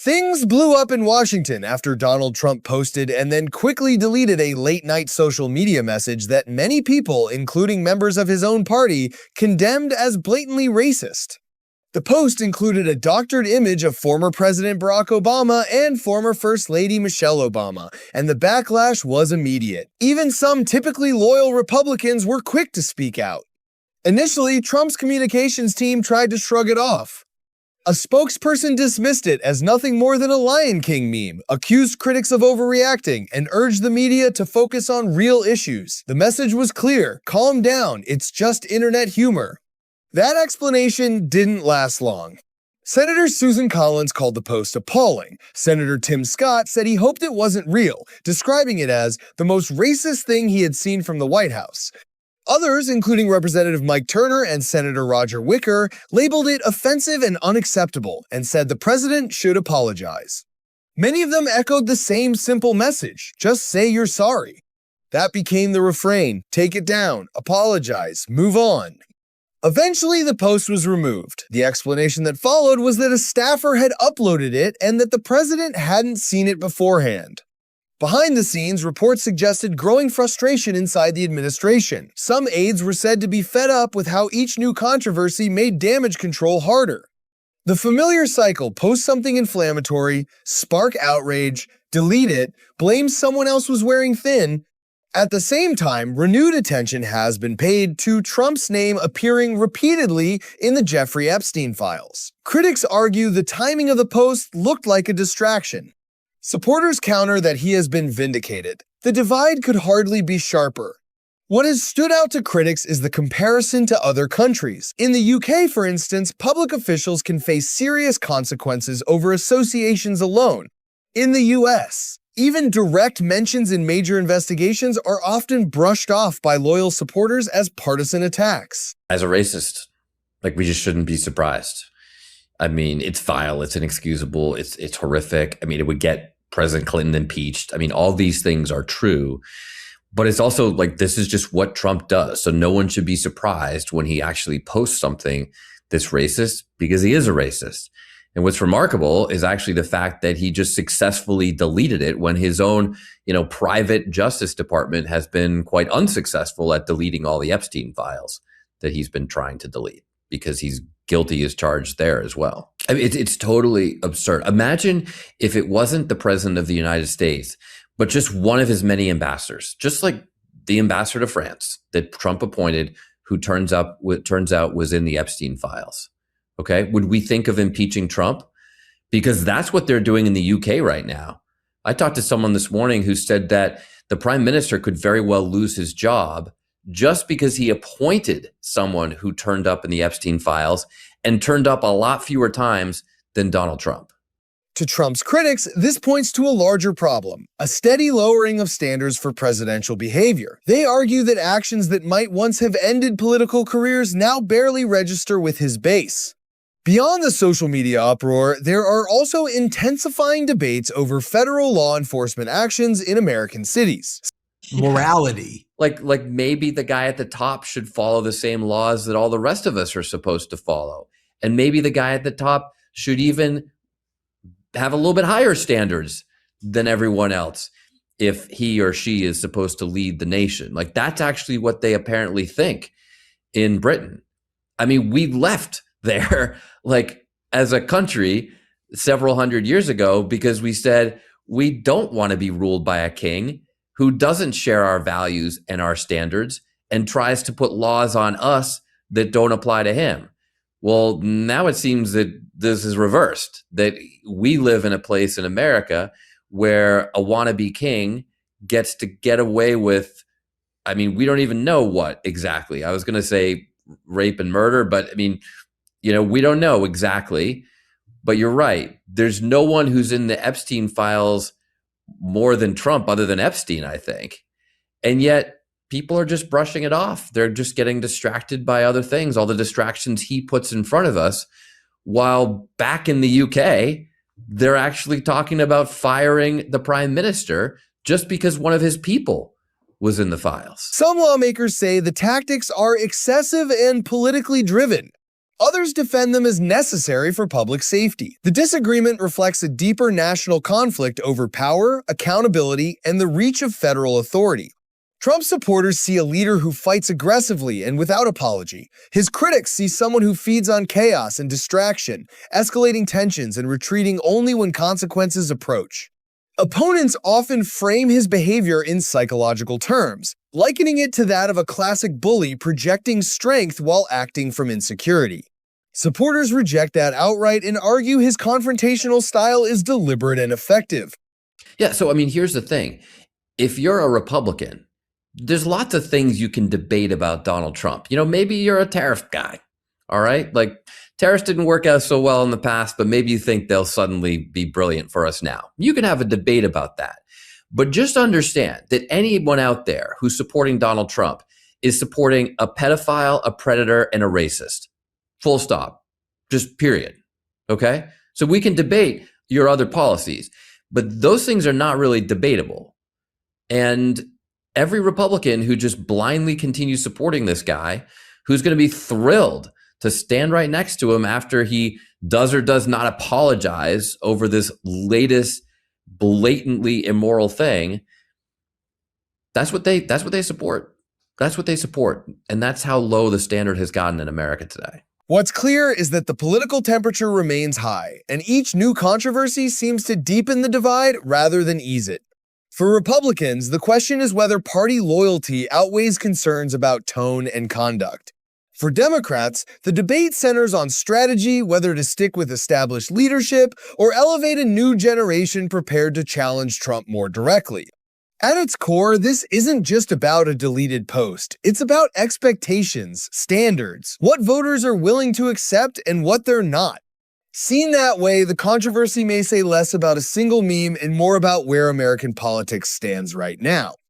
Things blew up in Washington after Donald Trump posted and then quickly deleted a late-night social media message that many people, including members of his own party, condemned as blatantly racist. The post included a doctored image of former President Barack Obama and former First Lady Michelle Obama, and the backlash was immediate. Even some typically loyal Republicans were quick to speak out. Initially, Trump's communications team tried to shrug it off. A spokesperson dismissed it as nothing more than a Lion King meme, accused critics of overreacting, and urged the media to focus on real issues. The message was clear: calm down, it's just internet humor. That explanation didn't last long. Senator Susan Collins called the post appalling. Senator Tim Scott said he hoped it wasn't real, describing it as the most racist thing he had seen from the White House. Others, including Representative Mike Turner and Senator Roger Wicker, labeled it offensive and unacceptable and said the president should apologize. Many of them echoed the same simple message: just say you're sorry. That became the refrain: take it down, apologize, move on. Eventually, the post was removed. The explanation that followed was that a staffer had uploaded it and that the president hadn't seen it beforehand. Behind the scenes, reports suggested growing frustration inside the administration. Some aides were said to be fed up with how each new controversy made damage control harder. The familiar cycle: post something inflammatory, spark outrage, delete it, blame someone else was wearing thin. At the same time, renewed attention has been paid to Trump's name appearing repeatedly in the Jeffrey Epstein files. Critics argue the timing of the post looked like a distraction. Supporters counter that he has been vindicated. The divide could hardly be sharper. What has stood out to critics is the comparison to other countries. In the UK, for instance, public officials can face serious consequences over associations alone. In the US, even direct mentions in major investigations are often brushed off by loyal supporters as partisan attacks. As a racist, we just shouldn't be surprised. I mean, it's vile, it's inexcusable, it's horrific. I mean, it would get President Clinton impeached. I mean, all these things are true, but it's also this is just what Trump does. So no one should be surprised when he actually posts something that's racist, because he is a racist. And what's remarkable is actually the fact that he just successfully deleted it when his own, private Justice Department has been quite unsuccessful at deleting all the Epstein files that he's been trying to delete, because he's guilty as charged there as well. I mean, it's totally absurd. Imagine if it wasn't the president of the United States, but just one of his many ambassadors, just like the ambassador to France that Trump appointed, who turns out was in the Epstein files. Okay, would we think of impeaching Trump? Because that's what they're doing in the UK right now. I talked to someone this morning who said that the prime minister could very well lose his job just because he appointed someone who turned up in the Epstein files and turned up a lot fewer times than Donald Trump. To Trump's critics, this points to a larger problem: a steady lowering of standards for presidential behavior. They argue that actions that might once have ended political careers now barely register with his base. Beyond the social media uproar, there are also intensifying debates over federal law enforcement actions in American cities. Morality. Like maybe the guy at the top should follow the same laws that all the rest of us are supposed to follow. And maybe the guy at the top should even have a little bit higher standards than everyone else if he or she is supposed to lead the nation. That's actually what they apparently think in Britain. I mean, we left there as a country several hundred years ago because we said we don't want to be ruled by a king who doesn't share our values and our standards and tries to put laws on us that don't apply to him. Well, now it seems that this is reversed, that we live in a place in America where a wannabe king gets to get away with, I mean, we don't even know what exactly. I was going to say rape and murder, but I mean, we don't know exactly. But you're right. There's no one who's in the Epstein files more than Trump, other than Epstein, I think. And yet people are just brushing it off. They're just getting distracted by other things, all the distractions he puts in front of us. While back in the UK, they're actually talking about firing the prime minister just because one of his people was in the files. Some lawmakers say the tactics are excessive and politically driven. Others defend them as necessary for public safety. The disagreement reflects a deeper national conflict over power, accountability, and the reach of federal authority. Trump supporters see a leader who fights aggressively and without apology. His critics see someone who feeds on chaos and distraction, escalating tensions and retreating only when consequences approach. Opponents often frame his behavior in psychological terms, likening it to that of a classic bully projecting strength while acting from insecurity. Supporters reject that outright and argue his confrontational style is deliberate and effective. Yeah, so I mean, here's the thing. If you're a Republican, there's lots of things you can debate about Donald Trump. Maybe you're a tariff guy, all right? Like, tariffs didn't work out so well in the past, but maybe you think they'll suddenly be brilliant for us now. You can have a debate about that. But just understand that anyone out there who's supporting Donald Trump is supporting a pedophile, a predator, and a racist. Full stop. Just period. Okay? So we can debate your other policies, but those things are not really debatable. And every Republican who just blindly continues supporting this guy, who's going to be thrilled to stand right next to him after he does or does not apologize over this latest blatantly immoral thing, that's what they support. That's what they support. And that's how low the standard has gotten in America today. What's clear is that the political temperature remains high, and each new controversy seems to deepen the divide rather than ease it. For Republicans, the question is whether party loyalty outweighs concerns about tone and conduct. For Democrats, the debate centers on strategy, whether to stick with established leadership or elevate a new generation prepared to challenge Trump more directly. At its core, this isn't just about a deleted post. It's about expectations, standards, what voters are willing to accept and what they're not. Seen that way, the controversy may say less about a single meme and more about where American politics stands right now.